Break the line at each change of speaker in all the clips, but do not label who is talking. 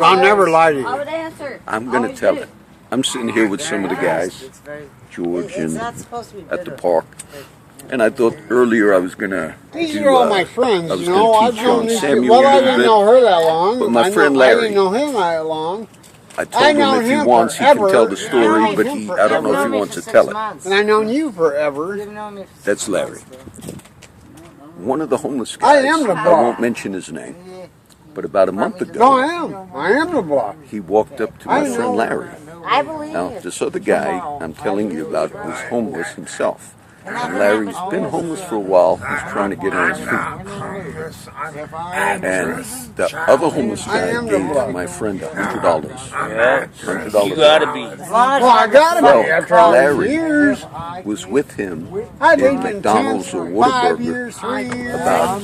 I'll never lie to you.
I would answer.
I'm going to tell it. I'm sitting here with some of the guys, George, and at the park. And I thought earlier I was going to
These are all my friends,
I was
you know.
gonna
I've
teach
known
John
these
Samuel
people. Well,
a
I
little
didn't
bit,
know her that long.
but my
I
friend
I
Larry,
didn't know him that long.
I told him if he
him
wants, he
forever.
can tell the
I've
story,
known
but
him
I don't know if
forever.
he wants to tell it.
And I've known you forever.
That's Larry. One of the homeless
I
guys,
am the
I
boss.
won't mention his name, but about a month
No,
ago,
I am the boss.
he walked up to
I
my
know.
friend Larry.
I believe
Now,
it.
this other guy I'm telling you about was homeless himself. And Larry's been homeless for a while. He's trying to get on his feet. And the other homeless guy gave my friend $100. $100.
You gotta be.
Well, I gotta be after all these
Larry
years.
was with him
I
in
think in
McDonald's
10
or
for 5
Whataburger
years, 3 years.
about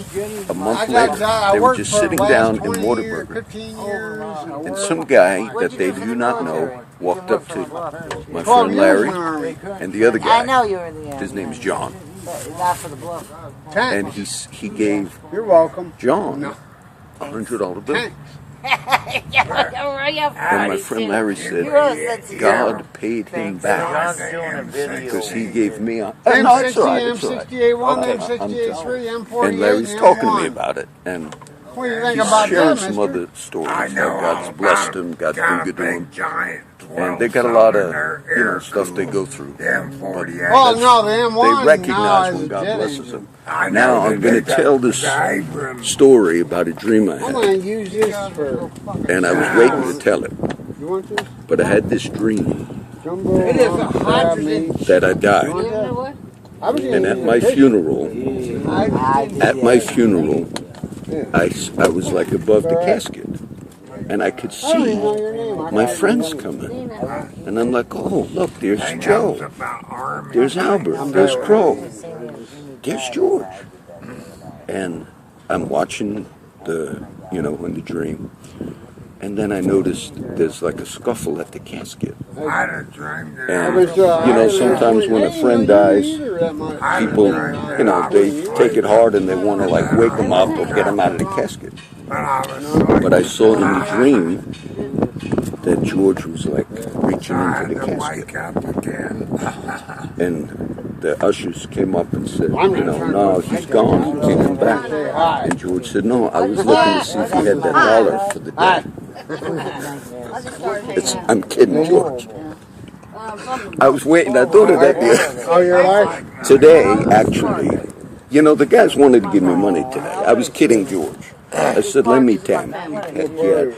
a month
I
later.
got I
They were
worked
just
for
sitting
the last
down in
20 years,
Whataburger.
15 years.
And some guy that they do not know walked up to my
12
friend
years in
Larry
the Army.
and the other
I
guy.
know you were in the end.
His name is John.
Not for the bluff.
And
Thanks.
he gave
You're welcome.
John a $100 bill.
Thanks.
And my friend Larry said, God paid him back because he gave me a... No, it's all right, it's all right.
M68-1,
Okay,
M68-3, M48,
And Larry's talking to me about it. And
What do you think
he's
about
sharing
that,
some
mister?
other stories. How God's blessed him, God's been good to him. And they got a lot of, stuff they go through. But
Well, no, the M1
they recognize
now
when
is
God
dead.
blesses them. Now I'm going to tell this story about a dream I
I'm
had.
going to use this for...
And I was waiting to tell it.
You want this?
But I had this dream
Jumbo? It is a hydrogen.
that I died.
I was
And at my funeral, I was like above the casket. And I could see my friends coming. And I'm like, oh, look, there's Joe. There's Albert. There's Crow. There's George. And I'm watching in the dream. And then I noticed there's like a scuffle at the casket. And, sometimes when a friend dies, people, they take it hard and they want to like wake them up or get them out of the casket. But I saw in the dream that George was like reaching into the casket. And the ushers came up and said, no, he's gone. He can't come back. And George said, no, I was looking to see if he had that dollar for the day. I'm kidding, George. I was waiting. I thought of that today, actually. The guys wanted to give me money today. I was kidding George. I said, lend me 10.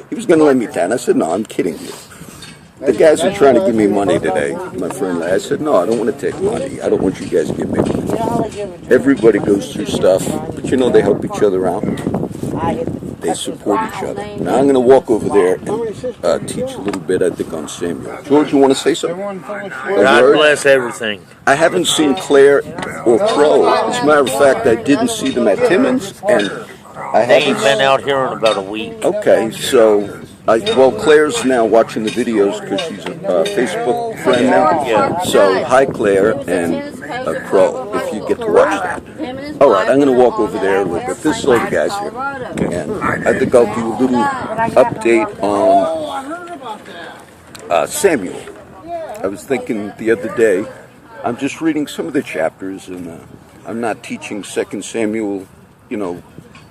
He was going to lend me 10. I said, no, I'm kidding you. The guys are trying to give me money today, my friend. I said, no, I don't want to take money. I don't want you guys to give me money. Everybody goes through stuff, but they help each other out. They support each other. Now I'm going to walk over there and teach a little bit, I think, on Samuel. George, you want to say something?
God bless everything.
I haven't seen Claire or Crow. As a matter of fact, I didn't see them at Timmons, and I
They ain't
haven't.
been out here in about a week.
Okay, so Claire's now watching the videos because she's a Facebook friend now.
Yeah.
So hi, Claire and Crow, if you get to watch that. All right, I'm going to walk over there and look at this. Is all the guys here, and I think I'll do a little update on Samuel. I was thinking the other day, I'm just reading some of the chapters, and I'm not teaching 2 Samuel,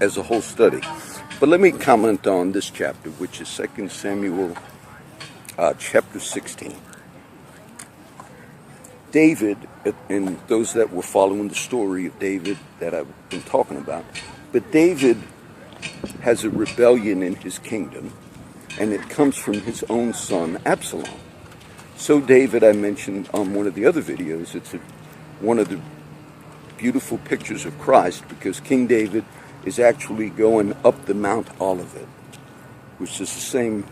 as a whole study. But let me comment on this chapter, which is 2 Samuel chapter 16. David, and those that were following the story of David that I've been talking about, but David has a rebellion in his kingdom, and it comes from his own son, Absalom. So David, I mentioned on one of the other videos, it's one of the beautiful pictures of Christ, because King David is actually going up the Mount Olivet, which is the same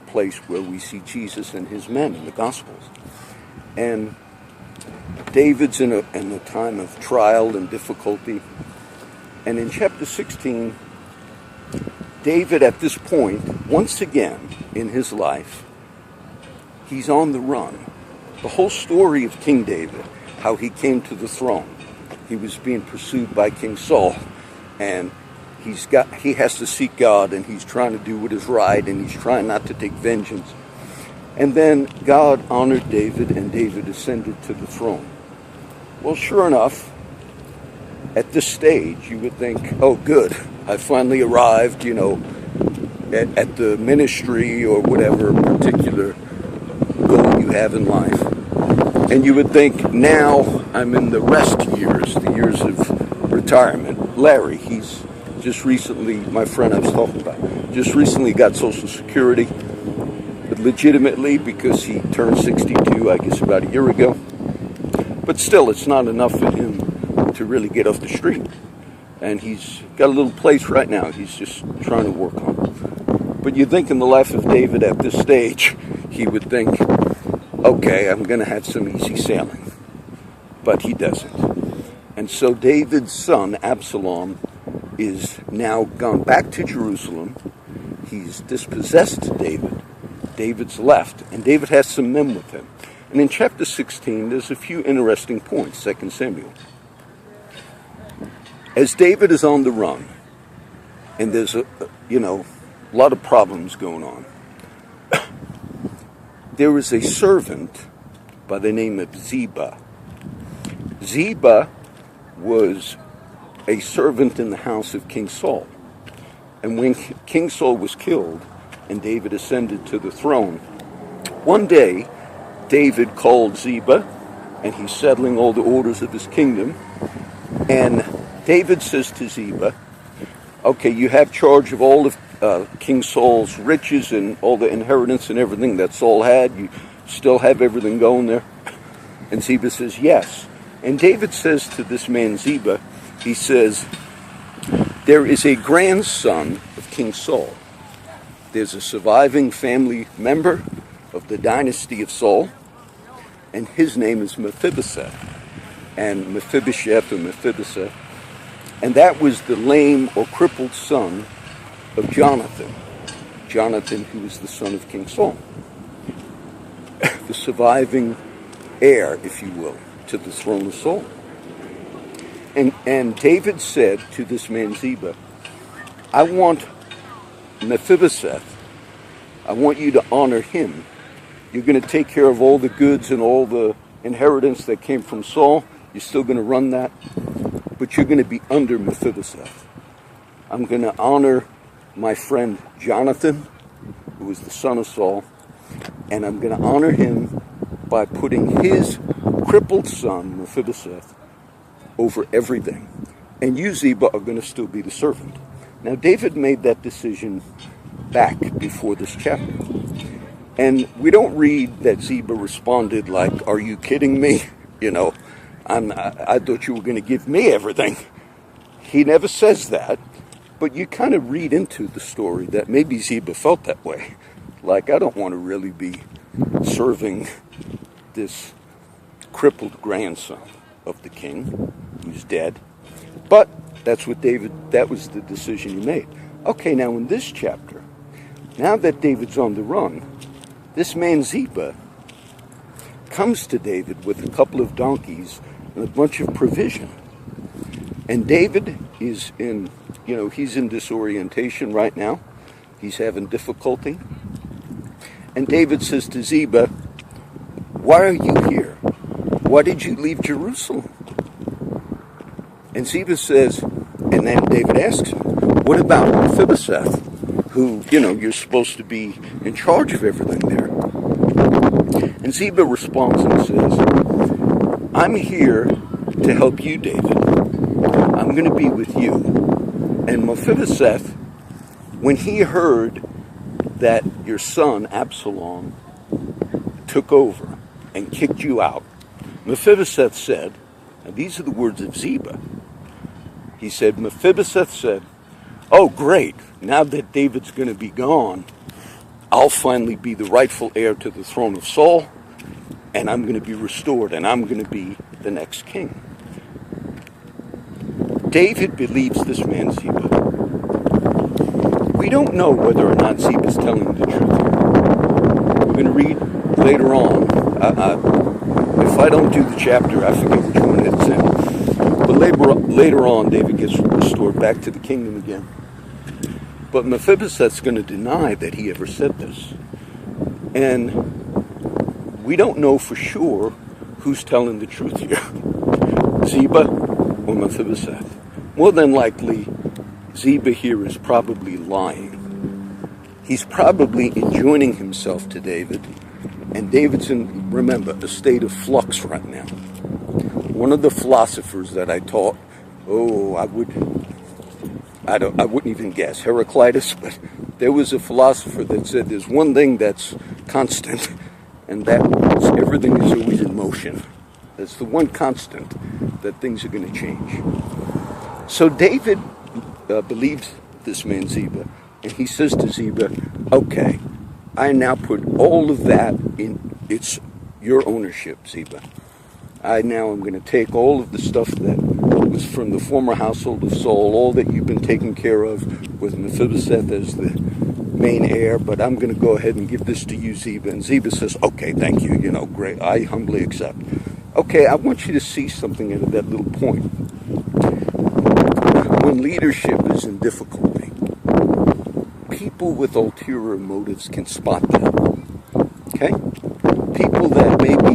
place where we see Jesus and his men in the Gospels. And David's in a time of trial and difficulty. And in chapter 16, David at this point, once again in his life, he's on the run. The whole story of King David, how he came to the throne. He was being pursued by King Saul, and he has to seek God, and he's trying to do what is right, and he's trying not to take vengeance. And then God honored David, and David ascended to the throne. Well, sure enough, at this stage, you would think, oh, good, I finally arrived, at the ministry or whatever particular goal you have in life. And you would think, now I'm in the rest years, the years of retirement. Larry, he's just recently, my friend I was talking about, just recently got Social Security, but legitimately because he turned 62, I guess about a year ago. But still, it's not enough for him to really get off the street. And he's got a little place right now he's just trying to work on. But you think in the life of David at this stage, he would think, okay, I'm going to have some easy sailing. But he doesn't. And so David's son, Absalom, is now gone back to Jerusalem. He's dispossessed David. David's left. And David has some men with him. And in chapter 16, there's a few interesting points, 2 Samuel. As David is on the run, and there's a lot of problems going on, there was a servant by the name of Ziba. Ziba was a servant in the house of King Saul. And when King Saul was killed and David ascended to the throne, one day David called Ziba, and he's settling all the orders of his kingdom. And David says to Ziba, okay, you have charge of all of King Saul's riches and all the inheritance and everything that Saul had. You still have everything going there? And Ziba says, yes. And David says to this man Ziba, he says, there is a grandson of King Saul. There's a surviving family member of the dynasty of Saul, and his name is Mephibosheth. And Mephibosheth, and that was the lame or crippled son of Jonathan. Jonathan, who was the son of King Saul. The surviving heir, if you will, to the throne of Saul. And David said to this man Ziba, I want Mephibosheth, I want you to honor him. You're going to take care of all the goods and all the inheritance that came from Saul. You're still going to run that, but you're going to be under Mephibosheth. I'm going to honor my friend Jonathan, who was the son of Saul, and I'm going to honor him by putting his crippled son, Mephibosheth, over everything. And you, Ziba, are going to still be the servant. Now, David made that decision back before this chapter. And we don't read that Ziba responded like, are you kidding me? I thought you were going to give me everything. He never says that, but you kind of read into the story that maybe Ziba felt that way. Like, I don't want to really be serving this crippled grandson of the king who's dead. But that was the decision he made. Okay, now in this chapter, now that David's on the run, this man Ziba comes to David with a couple of donkeys and a bunch of provision. And David is he's in disorientation right now. He's having difficulty. And David says to Ziba, why are you here? Why did you leave Jerusalem? And Ziba says, and then David asks him, what about Mephibosheth, who, you're supposed to be in charge of everything there? And Ziba responds and says, I'm here to help you, David. I'm going to be with you. And Mephibosheth, when he heard that your son, Absalom, took over and kicked you out, Mephibosheth said, and these are the words of Ziba, he said, Mephibosheth said, oh, great, now that David's going to be gone, I'll finally be the rightful heir to the throne of Saul, and I'm going to be restored, and I'm going to be the next king. David believes this man Ziba. We don't know whether or not Ziba's telling the truth here. We're going to read later on. If I don't do the chapter, I forget which one it's in. But later on, David gets restored back to the kingdom again. But Mephibosheth's going to deny that he ever said this. And we don't know for sure who's telling the truth here. Ziba or Mephibosheth. More than likely, Ziba here is probably lying. He's probably enjoining himself to David. And David's in, remember, a state of flux right now. One of the philosophers that I taught, I wouldn't even guess, Heraclitus, but there was a philosopher that said there's one thing that's constant, and that is everything is always in motion. That's the one constant, that things are going to change. So David believes this man Ziba, and he says to Ziba, okay, I now put all of that in, it's your ownership, Ziba. I now am going to take all of the stuff that was from the former household of Saul, all that you've been taking care of with Mephibosheth as the main heir, but I'm going to go ahead and give this to you, Ziba. And Ziba says, okay, thank you, great, I humbly accept. Okay, I want you to see something out of that little point. When leadership is in difficulty, people with ulterior motives can spot that. Okay? People that maybe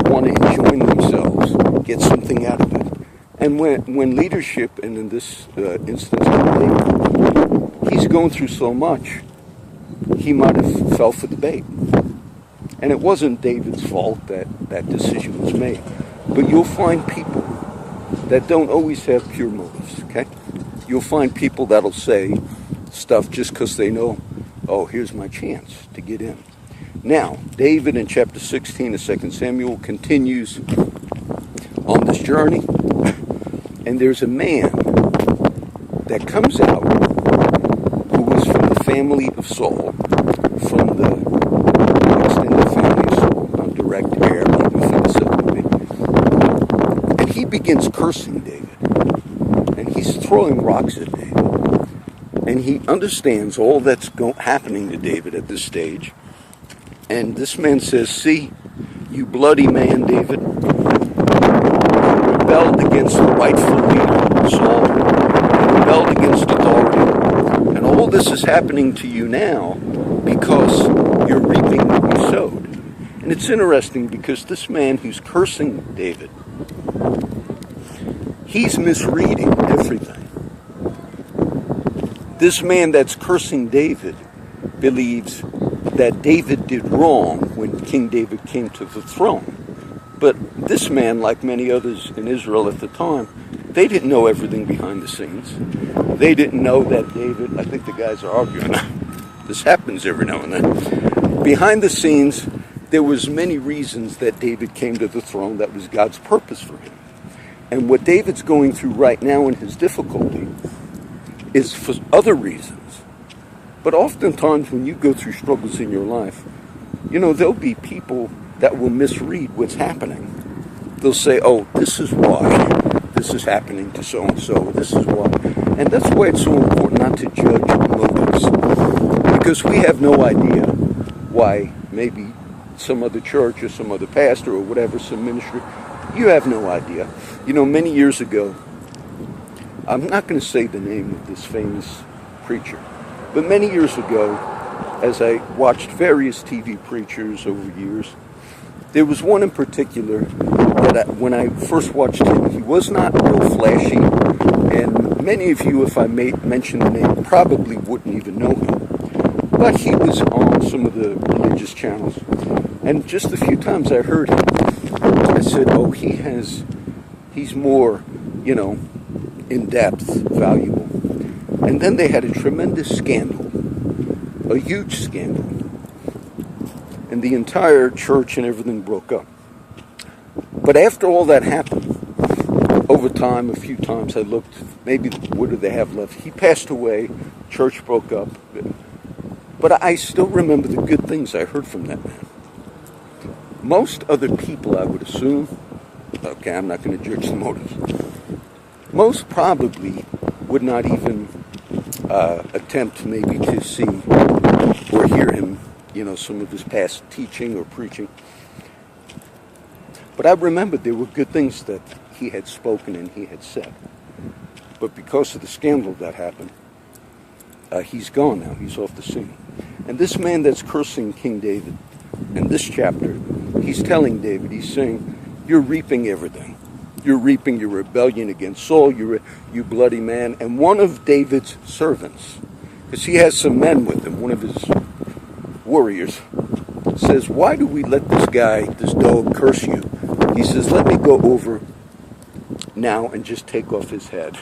want to enjoy themselves, get something out of it. And when leadership, and in this instance, he's going through so much, he might have fell for the bait. And it wasn't David's fault that that decision was made. But you'll find people that don't always have pure motives, okay? You'll find people that'll say stuff just because they know, oh, here's my chance to get in. Now, David in chapter 16 of 2 Samuel continues on this journey, and there's a man that comes out who was from the family of Saul, from the extended family of Saul, not direct heir like Mephibosheth would be. And he begins cursing David, and he's throwing rocks at David. And he understands all that's happening to David at this stage. And this man says, see, you bloody man, David, you rebelled against the rightful leader, Saul. You rebelled against authority. And all this is happening to you now because you're reaping what you sowed. And it's interesting because this man who's cursing David, he's misreading everything. This man that's cursing David believes that David did wrong when King David came to the throne. But this man, like many others in Israel at the time, they didn't know everything behind the scenes. They didn't know that David, I think the guys are arguing, this happens every now and then. Behind the scenes, there was many reasons that David came to the throne that was God's purpose for him. And what David's going through right now in his difficulty is for other reasons. But oftentimes when you go through struggles in your life, there'll be people that will misread what's happening. They'll say, oh, this is why this is happening to so-and-so, this is why. And that's why it's so important not to judge motives. Because we have no idea why maybe some other church or some other pastor or whatever, some ministry, you have no idea. Many years ago, I'm not going to say the name of this famous preacher, but many years ago, as I watched various TV preachers over years, there was one in particular that when I first watched him, he was not real flashy, and many of you, if I mention the name, probably wouldn't even know him. But he was on some of the religious channels, and just a few times I heard him, I said, oh, he's more, in-depth, valuable. And then they had a tremendous scandal, a huge scandal. And the entire church and everything broke up. But after all that happened, over time, a few times I looked, maybe what do they have left? He passed away, church broke up. But I still remember the good things I heard from that man. Most other people, I would assume, okay, I'm not going to judge the motives, most probably would not even attempt maybe to see or hear him, some of his past teaching or preaching. But I remembered there were good things that he had spoken and he had said. But because of the scandal that happened, he's gone now. He's off the scene. And this man that's cursing King David in this chapter, he's telling David, he's saying, you're reaping everything. You're reaping your rebellion against Saul, you bloody man. And one of David's servants, because he has some men with him, one of his warriors, says, why do we let this guy, this dog, curse you? He says, let me go over now and just take off his head.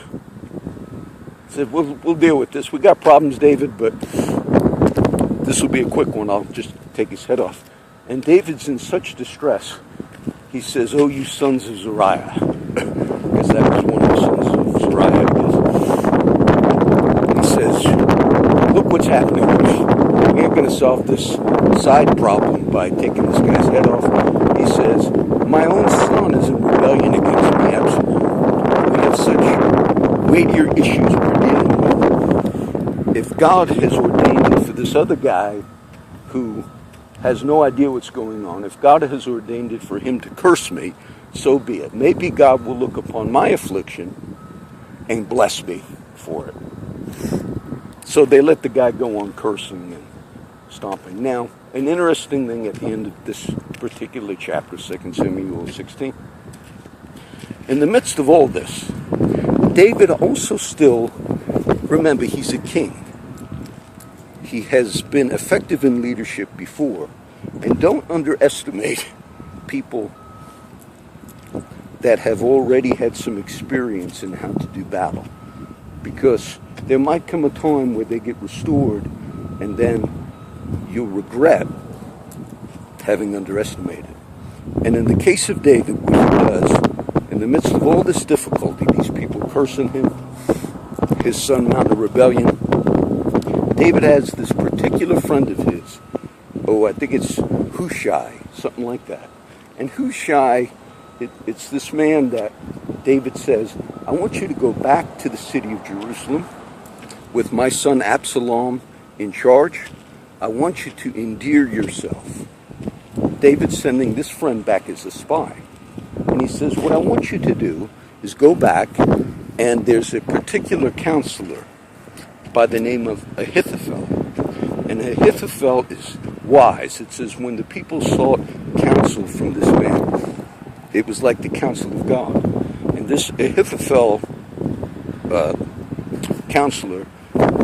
He said, we'll deal with this. We got problems, David, but this will be a quick one. I'll just take his head off. And David's in such distress. He says, oh, you sons of Zeruiah. Because that was one of the sons of Zeruiah, I guess. He says, look what's happening. We ain't going to solve this side problem by taking this guy's head off. He says, my own son is in rebellion against me, Absalom. We have such weightier issues we're dealing with. If God has ordained it for this other guy who has no idea what's going on, if God has ordained it for him to curse me, so be it. Maybe God will look upon my affliction and bless me for it. So they let the guy go on cursing and stomping. Now, an interesting thing at the end of this particular chapter, 2 Samuel 16. In the midst of all this, David also still, remember, he's a king. He has been effective in leadership before. And don't underestimate people that have already had some experience in how to do battle. Because there might come a time where they get restored and then you'll regret having underestimated. And in the case of David, what he does, in the midst of all this difficulty, these people cursing him, his son mounting a rebellion, David has this particular friend of his, I think it's Hushai, something like that. And Hushai, it's this man that David says, I want you to go back to the city of Jerusalem with my son Absalom in charge. I want you to endear yourself. David's sending this friend back as a spy. And he says, what I want you to do is go back, and there's a particular counselor by the name of Ahithophel. And Ahithophel is wise. It says when the people sought counsel from this man, it was like the counsel of God. And this Ahithophel counselor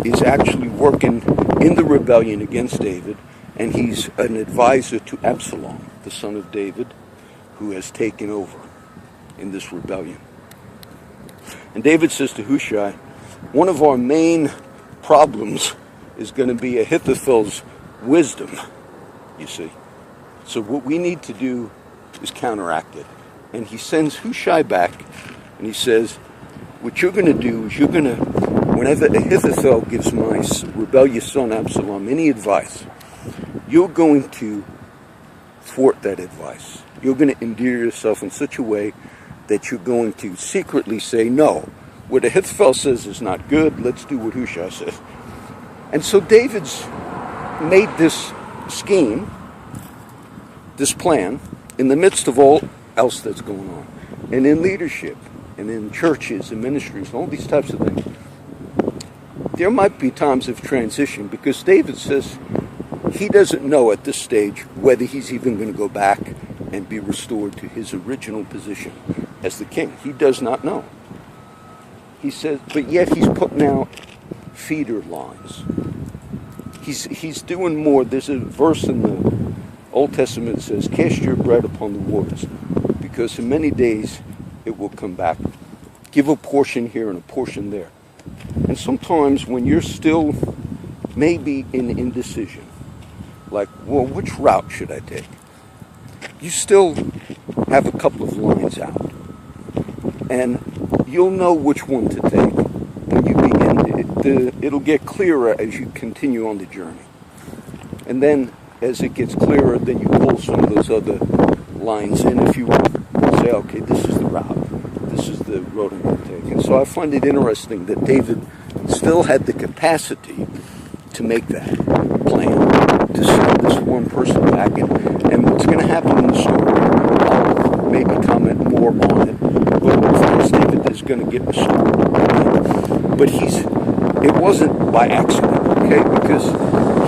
is actually working in the rebellion against David, and he's an advisor to Absalom, the son of David, who has taken over in this rebellion. And David says to Hushai, one of our main problems is going to be Ahithophel's wisdom, you see. So what we need to do is counteract it. And he sends Hushai back, and he says, what you're going to do is whenever Ahithophel gives my rebellious son Absalom any advice, you're going to thwart that advice. You're going to endear yourself in such a way that you're going to secretly say, no, what Ahithophel says is not good, let's do what Hushai says. And so David's made this scheme, this plan, in the midst of all else that's going on. And in leadership, and in churches and ministries, and all these types of things, there might be times of transition, because David says he doesn't know at this stage whether he's even going to go back and be restored to his original position as the king. He does not know. He says, but yet he's putting out feeder lines. He's doing more. There's a verse in the Old Testament that says, cast your bread upon the waters, because in many days it will come back. Give a portion here and a portion there. And sometimes when you're still maybe in indecision, like, well, which route should I take? You still have a couple of lines out. And you'll know which one to take when you begin. It'll get clearer as you continue on the journey. And then as it gets clearer, then you pull some of those other lines in, if you will. Say, okay, this is the route. This is the road I'm going to take. And so I find it interesting that David still had the capacity to make that plan, to send this one person back. And what's going to happen in the story, I'll maybe comment more on it. But of course, David is going to get restored. But it wasn't by accident, okay? Because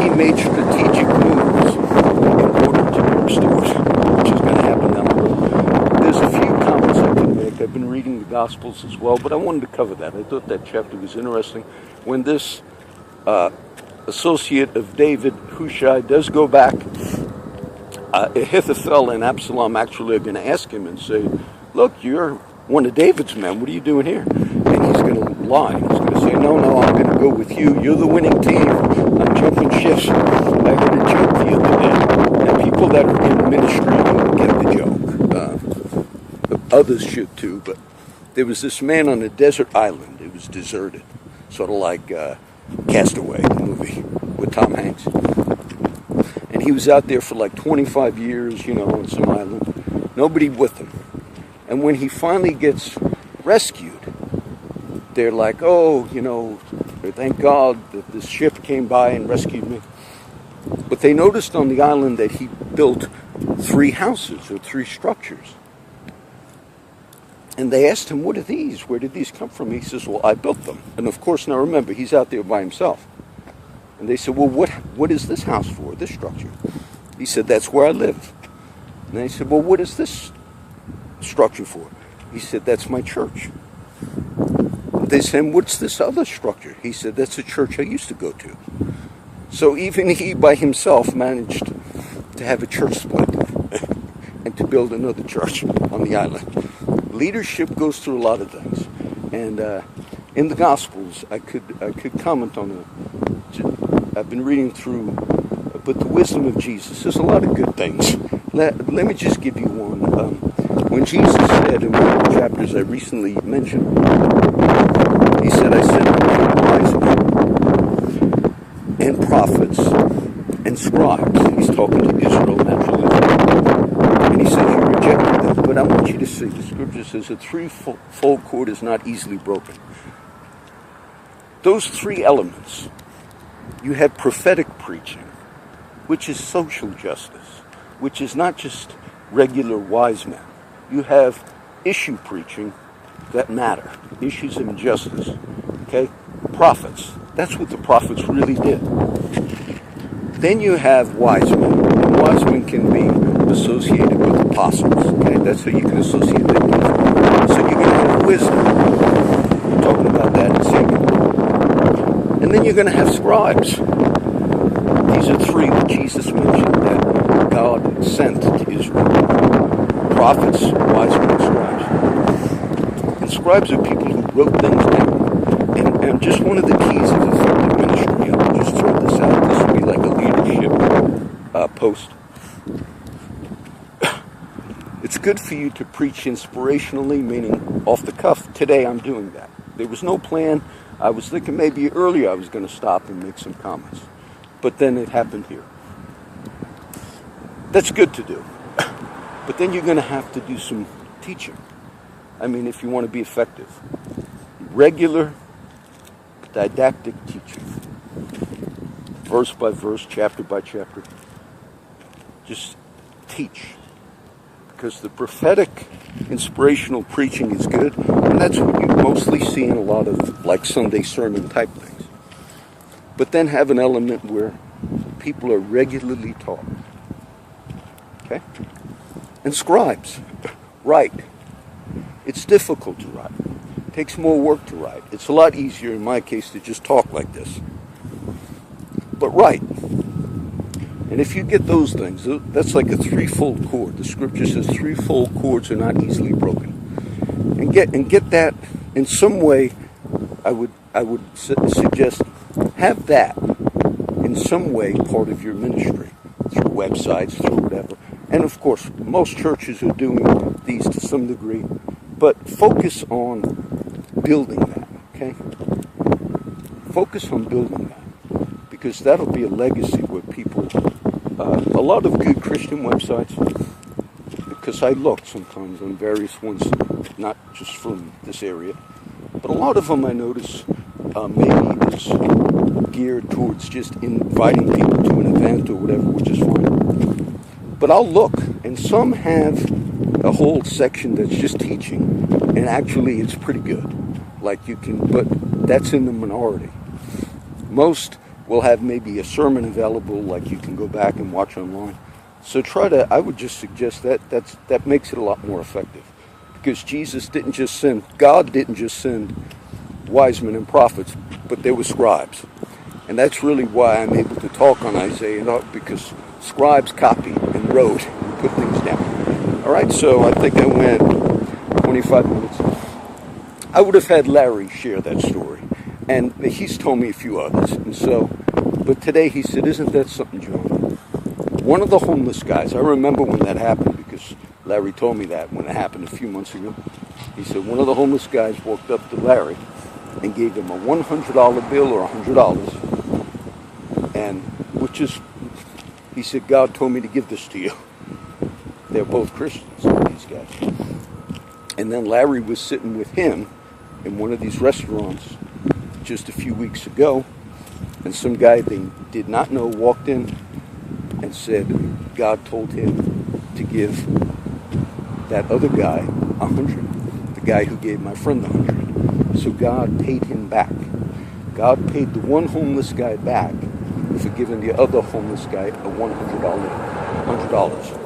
he made strategic moves in order to bookstores, which is going to happen down the road. There's a few comments I can make. I've been reading the Gospels as well, but I wanted to cover that. I thought that chapter was interesting. When this associate of David, Hushai, does go back, Ahithophel and Absalom actually are going to ask him and say, look, you're one of David's men. What are you doing here? And he's going to lie. He's going to say, no, I'm going to go with you. You're the winning team. I'm jumping ships. I heard a joke the other day. And people that are in ministry don't get the joke. Others should too. But there was this man on a desert island. It was deserted. Sort of like Castaway, the movie with Tom Hanks. And he was out there for like 25 years, on some island. Nobody with him. And when he finally gets rescued, they're like, oh, thank God that this ship came by and rescued me. But they noticed on the island that he built 3 houses or 3 structures. And they asked him, what are these? Where did these come from? He says, well, I built them. And of course, now remember, he's out there by himself. And they said, well, what is this house for, this structure? He said, that's where I live. And they said, well, what is this structure for? He said, that's my church. They said, what's this other structure? He said, that's a church I used to go to. So even he by himself managed to have a church split and to build another church on the island. Leadership goes through a lot of things. And in the Gospels, I could comment on it. I've been reading through, but the wisdom of Jesus, there's a lot of good things. Let me just give you one. When Jesus said in one of the chapters I recently mentioned, he said, I sent wise men and prophets and scribes. He's talking to Israel naturally. And he says, you rejected them. But I want you to see, the scripture says, a threefold cord is not easily broken. Those 3 elements, you have prophetic preaching, which is social justice, which is not just regular wise men. You have issue preaching that matter, issues of injustice. Okay? Prophets. That's what the prophets really did. Then you have wise men. And wise men can be associated with apostles. Okay? That's how you can associate them. So you're going to have wisdom. We're talking about that in a second. And then you're going to have scribes. These are 3 that Jesus mentioned that God sent to Israel. Prophets, wise men, scribes. And scribes are people who wrote things down. And just one of the keys of effective ministry, I'll just throw this out, this would be like a leadership post. It's good for you to preach inspirationally, meaning off the cuff. Today I'm doing that. There was no plan. I was thinking maybe earlier I was going to stop and make some comments. But then it happened here. That's good to do. But then you're going to have to do some teaching. I mean, if you want to be effective. Regular, didactic teaching. Verse by verse, chapter by chapter. Just teach. Because the prophetic, inspirational preaching is good. And that's what you mostly see in a lot of, like, Sunday sermon type things. But then have an element where people are regularly taught. Okay? And scribes, write. It's difficult to write. It takes more work to write. It's a lot easier, in my case, to just talk like this. But write. And if you get those things, that's like a 3-fold cord. The scripture says 3-fold cords are not easily broken. And get that in some way. I would suggest have that in some way part of your ministry, through websites, through whatever. And of course, most churches are doing these to some degree, but focus on building that, okay? Focus on building that, because that'll be a legacy where people, a lot of good Christian websites, because I look sometimes on various ones, not just from this area, but a lot of them I notice maybe is geared towards just inviting people to an event or whatever, which is fine. But I'll look, and some have a whole section that's just teaching, and actually it's pretty good. Like you can, but that's in the minority. Most will have maybe a sermon available, like you can go back and watch online. So I would just suggest that makes it a lot more effective. Because Jesus didn't just send, God didn't just send wise men and prophets, but there were scribes. And that's really why I'm able to talk on Isaiah, not because scribes copied and wrote and put things down. All right, so I think I went 25 minutes. I would have had Larry share that story. And he's told me a few others. And so, but today he said, isn't that something, John? One of the homeless guys, I remember when that happened because Larry told me that when it happened a few months ago. He said one of the homeless guys walked up to Larry and gave him a $100 bill or $100. And which is, he said, God told me to give this to you. They're both Christians, these guys. And then Larry was sitting with him in one of these restaurants just a few weeks ago, and some guy they did not know walked in and said God told him to give that other guy 100, the guy who gave my friend the 100. So God paid him back. God paid the one homeless guy back for giving the other homeless guy a $100.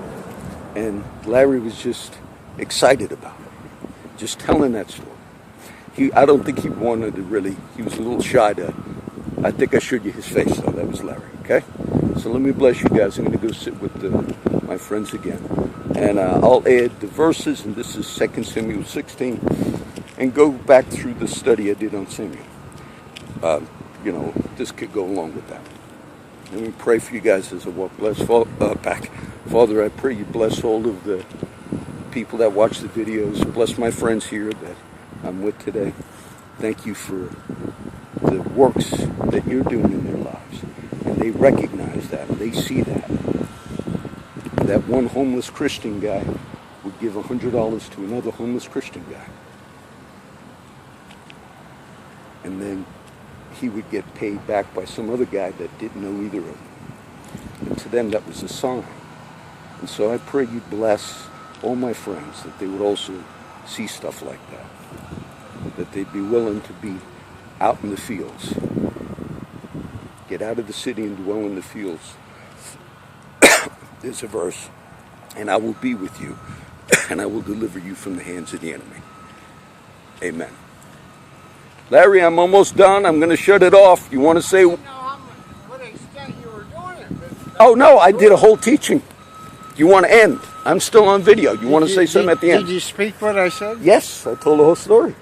And Larry was just excited about it, just telling that story. I don't think he wanted to really, he was a little shy to, I think I showed you his face though, that was Larry, okay? So let me bless you guys. I'm going to go sit with my friends again. And I'll add the verses, and this is 2 Samuel 16, and go back through the study I did on Samuel. This could go along with that. Let me pray for you guys as I walk back. Father, I pray you bless all of the people that watch the videos. Bless my friends here that I'm with today. Thank you for the works that you're doing in their lives. And they recognize that, and they see that. That one homeless Christian guy would give $100 to another homeless Christian guy. And then he would get paid back by some other guy that didn't know either of them. And to them, that was a sign. And so I pray you bless all my friends, that they would also see stuff like that. That they'd be willing to be out in the fields. Get out of the city and dwell in the fields. There's a verse. And I will be with you, and I will deliver you from the hands of the enemy. Amen. Larry, I'm almost done. I'm going to shut it off. You want to say?
What extent you were doing it.
Oh, no, I did a whole teaching. You want to end? I'm still on video. You want to say something at the end?
Did you speak what I said?
Yes, I told the whole story.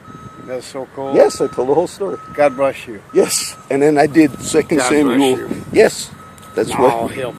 That's so cool.
Yes, I told the whole story.
God bless you.
Yes, and then I did 2 Samuel.
bless you.
Yes, that's what.
He'll